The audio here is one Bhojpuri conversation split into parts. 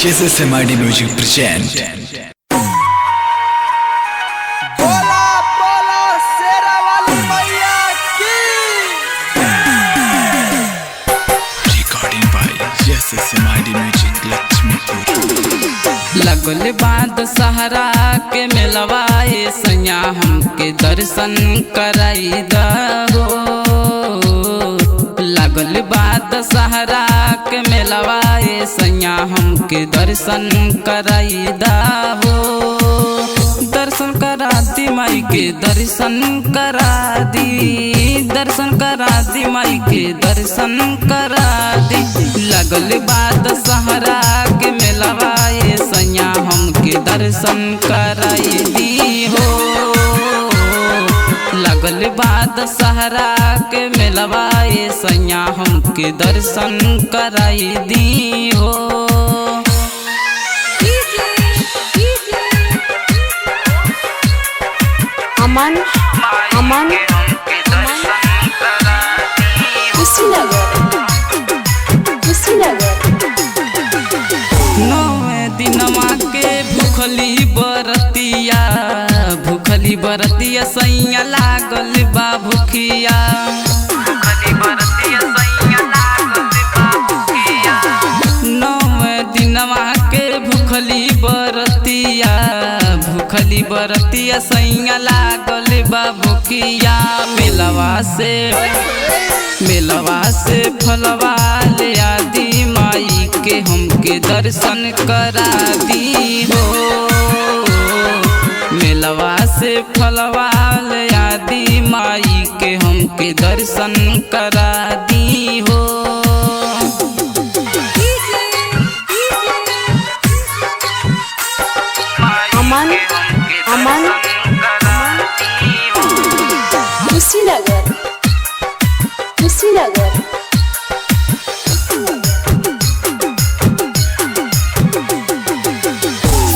SSMID Music present बोला बोला शेरा वाली मैया की। recording by SSMID Music Lakshmipur। लगल बाद सहारा के मेलवाए सैया हमके दर्शन कराई दहो। लगल बाद सहारा के मेलवाए सैया हमके दर्शन कराई दहो। दर्शन करा दी माई के दर्शन करा दी, दर्शन करा दी माई के दर्शन करा दी। लगल बाद सहारा के मेलवाए सैया हमके दर्शन कराई दी हो। लगल बाद सहारा के मेलवाए सैया हमके दर्शन कराई दी हो। अमन अमन कुशीनगर कुशीनगर। नौवे दिनमा के भूखली बरतिया, भूखली बरतिया सैया लागल बा भूखिया। नौवे दिनमा के भूखली बरतिया, भूखली बरतिया सैया लागल बा भूखिया। मेलवा से फलवा ले आदि माई के हमके दर्शन करा दी हो। मेलवा से फलवा ले आदि माई के हमके दर्शन करा दी हो। अमन अमन कुशीनगर कुशीनगर।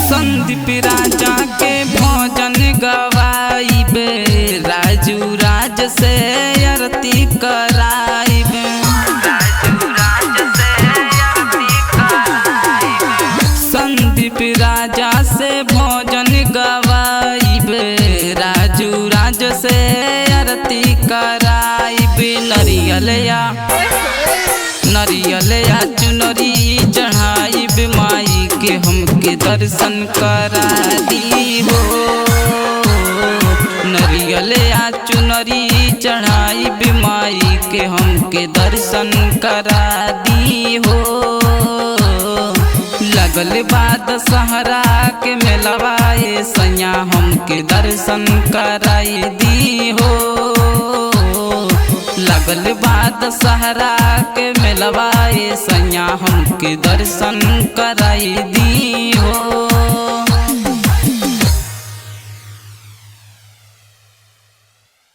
संदीप राजा के भोजन गवाइबे, राजू राज से आरती कराइबे। संदीप राजा से भोजन गवाइबे, राजू राज से आरती कराइबे। नरियलया चुनरी चढ़ाइबे माई के हमके दर्शन करा दी हो। नरियलया चुनरी चढ़ाइबे माई के हमके दर्शन करा दी हो। लगल बाद सहारा के मेलवाए सैया हमके दर्शन कराई दी हो। लगल बाद सहारा के मेलवाए सैया हमके दर्शन कराई दी हो।